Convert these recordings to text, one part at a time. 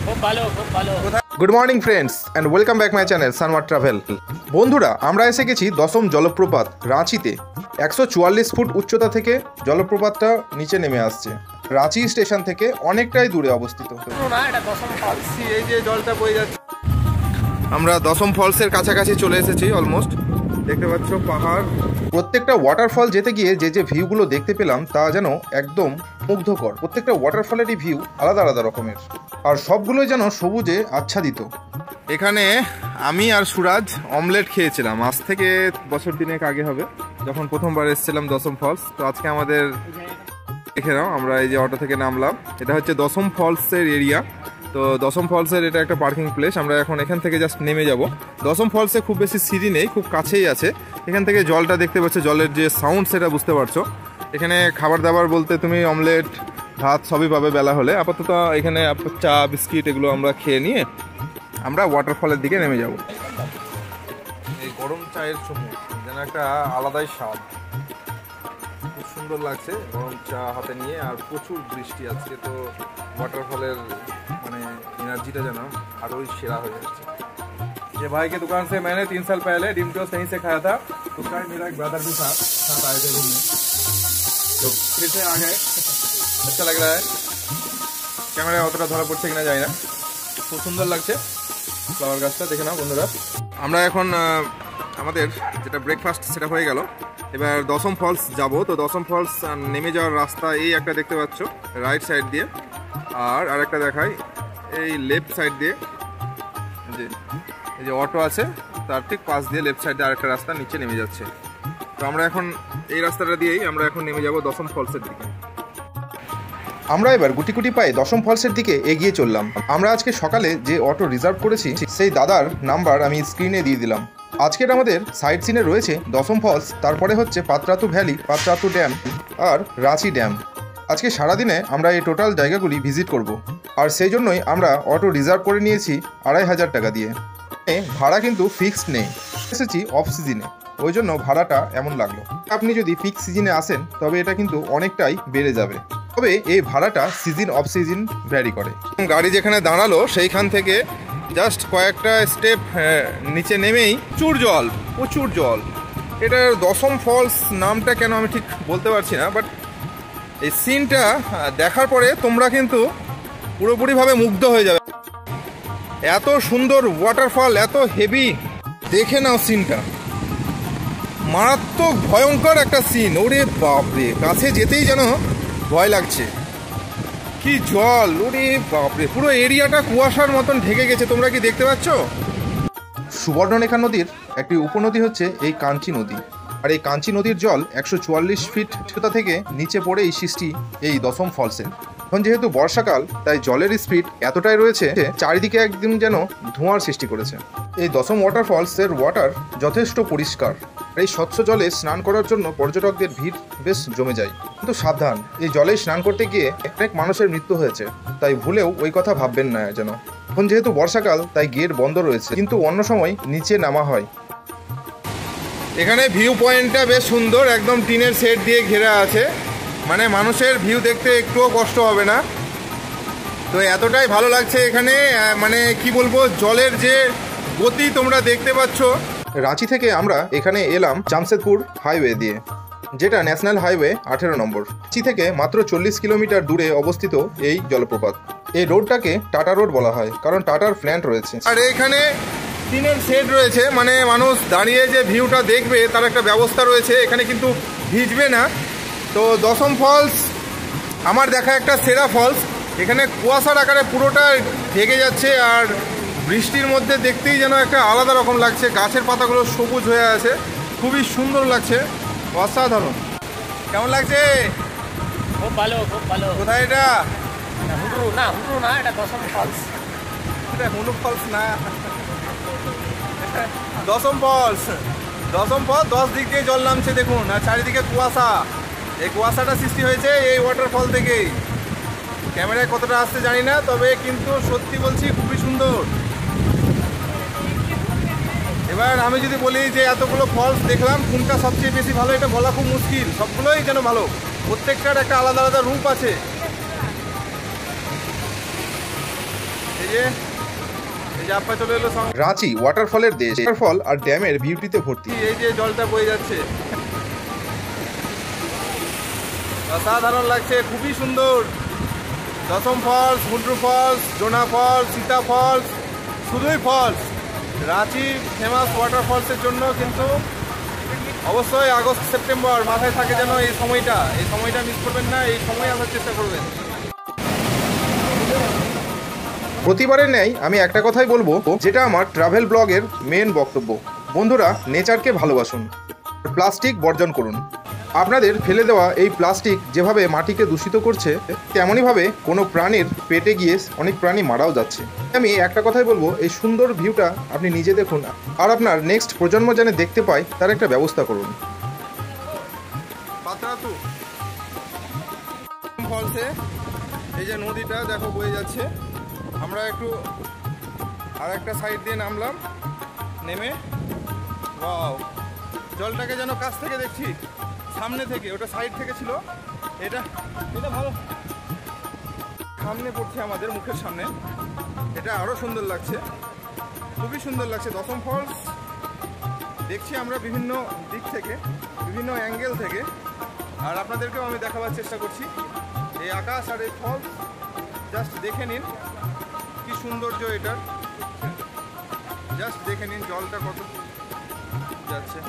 Good morning friends and welcome back my channel Sanwar travel. বন্ধুরা, আমরা এসে গেছি দশম জলপ্রপাত রাঁচিতে। 144 ফুট উচ্চতা থেকে জলপ্রপাতটা নিচে নেমে আসছে। রাঁচি স্টেশন থেকে অনেকটাই দূরে অবস্থিত। এই যে জলটা বয়ে যাচ্ছে, আমরা দশম ফলসের কাছাকাছি চলে এসেছি অলমোস্ট। দেখতে পাচ্ছ পাহাড়। প্রত্যেকটা ওয়াটারফল যেতে গিয়ে যে ভিউগুলো দেখতে পেলাম তা যেন একদম মুগ্ধকর। প্রত্যেকটা ওয়াটারফলেরই ভিউ আলাদা আলাদা রকমের, আর সবগুলোই যেন সবুজে আচ্ছাদিত। এখানে আমি আর সুরাজ অমলেট খেয়েছিলাম আজ থেকে বছর দিনেক আগে হবে, যখন প্রথমবার এসেছিলাম দশম ফলস। তো আজকে আমাদের দেখে নাও, আমরা এই যে অটো থেকে নামলাম, এটা হচ্ছে দশম ফলসের এরিয়া। তো দশম ফলসের এটা একটা পার্কিং প্লেস। আমরা এখন এখান থেকে জাস্ট নেমে যাব। দশম ফলসে খুব বেশি সিঁড়ি নেই, খুব কাছেই আছে। এখান থেকে জলটা দেখতে পাচ্ছ, জলের যে সাউন্ড সেটা বুঝতে পারছো। এখানে খাবার দাবার বলতে তুমি অমলেট, ভাত সবই পাবে বেলা হলে। আপাতত এখানে চা বিস্কিট এগুলো আমরা খেয়ে নিয়ে আমরা ওয়াটারফলের দিকে নেমে যাব। এই গরম চায়ের চুমুক যেন একটা আলাদাই স্বাদ, খুব সুন্দর লাগছে গরম চা হাতে নিয়ে। আর প্রচুর বৃষ্টি আজকে, তো ওয়াটারফলের মানে एनर्जीটা যেন আরোই সেরা হয়ে যাচ্ছে। ये भाई के दुकान से मैंने 3 साल पहले डिम टोस्ट यहीं से खाया था। उसका मेरा एक ब्रदर भी साथ आए थे घूमने, तो फिर से आ गए। अच्छा लग रहा है। ক্যামেরায় অতটা ধরা পড়ছে কিনা জানি না, খুব সুন্দর লাগছে ফ্লাওয়ার গাছটা দেখে নাও বন্ধুরা। আমরা এখন আমাদের যেটা ব্রেকফাস্ট সেটা হয়ে গেল। এবার দশম ফলস যাব। তো দশম ফলস নেমে যাওয়ার রাস্তা এই একটা দেখতে পাচ্ছ রাইট সাইড দিয়ে, আর আরেকটা দেখাই এই লেফট সাইড দিয়ে। এই যে অটো আছে তার ঠিক পাশ দিয়ে লেফট সাইডে আরেকটা রাস্তা নিচে নেমে যাচ্ছে। তো আমরা এখন এই রাস্তাটা দিয়েই আমরা এখন নেমে যাব দশম ফলসের দিকে। আমরা এবার গুটি গুটি পায়ে দশম ফলসের দিকে এগিয়ে চললাম। আমরা আজকে সকালে যে অটো রিজার্ভ করেছি সেই দাদার নাম্বার আমি স্ক্রিনে দিয়ে দিলাম। আজকের আমাদের সাইট সিনে রয়েছে দশম ফলস, তারপরে হচ্ছে পাত্রাতু ভ্যালি, পাত্রাতু ড্যাম আর রাঁচি ড্যাম। আজকে সারাদিনে আমরা এই টোটাল জায়গাগুলি ভিজিট করব, আর সেই জন্যই আমরা অটো রিজার্ভ করে নিয়েছি 2500 টাকা দিয়ে। ভাড়া কিন্তু ফিক্সড নেই, এসেছি অফ সিজনে, ওই জন্য ভাড়াটা এমন লাগলো। আপনি যদি পিক সিজনে আসেন তবে এটা কিন্তু অনেকটাই বেড়ে যাবে, তবে এই ভাড়াটা সিজন অফ সিজন ভ্যারি করে। গাড়ি যেখানে দাঁড়ালো সেইখান থেকে জাস্ট কয়েকটা স্টেপ নিচে নেমেই প্রচুর জল। এটার দশম ফলস নামটা কেন আমি ঠিক বলতে পারছি না, বাট এই সিনটা দেখার পরে তোমরা কিন্তু পুরোপুরিভাবে মুগ্ধ হয়ে যাবে। এত সুন্দর ওয়াটারফল, এত হেভি, দেখে নাও সিনটা, মারাত্মক ভয়ঙ্কর একটা সিন। ওরে বাপরে, কাছে যেতেই যেন ভয় লাগছে। কি জল, ওরে বাপরে, পুরো এরিয়াটা কুয়াশার মতন ঢেকে গেছে। তোমরা কি দেখতে পাচ্ছ? সুবর্ণরেখা নদীর একটি উপনদী হচ্ছে এই কাঞ্চি নদী, আর এই কাঞ্চি নদীর জল 144 ফিট উচ্চতা থেকে নিচে পড়েই সৃষ্টি এই দশম ফলসের। এখন যেহেতু বর্ষাকাল, তাই জলের স্পিড এতটাই রয়েছে চারিদিকে একদিন যেন ধোঁয়ার সৃষ্টি করেছে। এই দশম ওয়াটারফলসের ওয়াটার যথেষ্ট পরিষ্কার। এই স্বচ্ছ জলে স্নান করার জন্য পর্যটকদের ভিড় বেশ জমে যায়। কিন্তু সাবধান, এই জলে স্নান করতে গিয়ে অনেক মানুষের মৃত্যু হয়েছে, তাই ভুলেও ওই কথা ভাববেন না যেন। এখন যেহেতু বর্ষাকাল, তাই গেট বন্ধ রয়েছে, কিন্তু অন্য সময় নিচে নামা হয়। এখানে ভিউ পয়েন্টটা বেশ সুন্দর, একদম টিনের শেড দিয়ে ঘেরা আছে, মানে মানুষের ভিউ দেখতে একটুও কষ্ট হবে না। তো এতটাই ভালো লাগছে এখানে, মানে কি বলবো, জলের যে গতি তোমরা দেখতে পাচ্ছ। রাঁচি থেকে আমরা এখানে এলাম জামশেদপুর হাইওয়ে দিয়ে, যেটা ন্যাশনাল হাইওয়ে 18 নম্বর। রাঁচি থেকে মাত্র 40 কিলোমিটার দূরে অবস্থিত এই জলপ্রপাত। এই রোডটাকে টাটা রোড বলা হয়, কারণ টাটার প্ল্যান্ট রয়েছে। আর এখানে টিনের শেড রয়েছে, মানে মানুষ দাঁড়িয়ে যে ভিউটা দেখবে তার একটা ব্যবস্থা রয়েছে। এখানে কিন্তু ভিজবে না। তো দশম ফলস আমার দেখা একটা সেরা ফলস। এখানে কুয়াশার আকারে পুরোটা ঢেকে যাচ্ছে, আর বৃষ্টির মধ্যে দেখতেই যেন একটা আলাদা রকম লাগছে। গাছের পাতাগুলো সবুজ হয়ে আছে, খুবই সুন্দর লাগছে, অসাধারণ। কেমন লাগছে? খুব ভালো, খুব ভালো। কোথায় এটা? হুডরু না, এটা দশম ফলস। এটা হুডরু ফলস না, দশম ফলস। 10 দিক দিয়ে জল নামছে দেখুন, আর চারিদিকে কুয়াশা। এই কুয়াশাটা সৃষ্টি হয়েছে এই ওয়াটারফল থেকেই। ক্যামেরায় কতটা আসছে জানি না, তবে কিন্তু সত্যি বলছি খুবই সুন্দর। এবার আমি যদি বলি যে এতগুলো ফলস দেখলাম, কোনটা সবচেয়ে বেশি ভালো, এটা বলা খুব মুশকিল। সবগুলোই যেন ভালো, প্রত্যেকটার একটা আলাদা আলাদা রূপ আছে। এই যে আপা চলে এলো সঙ্গে। রাঁচি ওয়াটারফলের দেশ, ওয়াটারফল আর ড্যামের বিউটিতে ভর্তি। এই যে জলটা বয়ে যাচ্ছে, অসাধারণ লাগছে, খুবই সুন্দর। দশম ফলস, হুন্ড্রু ফলস, জোনা ফলস, সীতা ফলস, শুধুই ফলস। রাঁচি ফেমাস ওয়াটারফলসের জন্য কিন্তু অবশ্যই আগস্ট সেপ্টেম্বর মাথায় থাকে যেন এই সময়টা মিস করবেন না, এই সময় আসার চেষ্টা করবেন। প্রতিবারের ন্যায় আমি একটা কথাই বলবো, যেটা আমার ট্রাভেল ব্লগের মেন বক্তব্য। বন্ধুরা, নেচারকে ভালোবাসুন, প্লাস্টিক বর্জন করুন। আপনাদের ফেলে দেওয়া এই প্লাস্টিক যেভাবে মাটিকে দূষিত করছে, তেমনইভাবে কোনো প্রাণীর পেটে গিয়ে অনেক প্রাণী মারাও যাচ্ছে। আমি একটা কথাই বলবো, এই সুন্দর ভিউটা আপনি নিজে দেখুন, আর আপনার নেক্সট প্রজন্ম যেন দেখতে পায় তার একটা ব্যবস্থা করুন। পাতরাতু ফলসে এই যে নদীটা দেখো বয়ে যাচ্ছে, আমরা একটু আর একটা সাইড দিয়ে নামলাম, নেমে ওয়াও, জলটাকে যেন কাছ থেকে দেখছি, সামনে থেকে, ওটা সাইড থেকে ছিল, এটা ভালো সামনে পড়ছে আমাদের মুখের সামনে, এটা আরও সুন্দর লাগছে, খুবই সুন্দর লাগছে। দশম ফলস দেখছি আমরা বিভিন্ন দিক থেকে, বিভিন্ন অ্যাঙ্গেল থেকে, আর আপনাদেরকেও আমি দেখাবার চেষ্টা করছি। এই আকাশ আর এই ফলস জাস্ট দেখে নিন কি সৌন্দর্য এটার, জাস্ট দেখে নিন জলটা কত যাচ্ছে।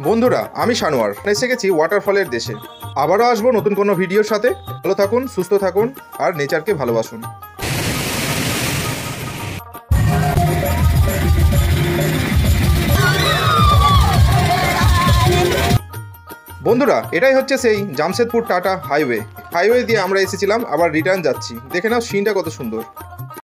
বন্ধুরা, আমি সানোয়ার, এসে গেছি ওয়াটারফলের দেশে। আবারও আসবো নতুন কোনো ভিডিওর সাথে। ভালো থাকুন, সুস্থ থাকুন, আর নেচারকে ভালোবাসুন। বন্ধুরা, এটাই হচ্ছে সেই জামশেদপুর টাটা হাইওয়ে দিয়ে আমরা এসেছিলাম, আবার রিটার্ন যাচ্ছি। দেখে নাও সিনটা কত সুন্দর।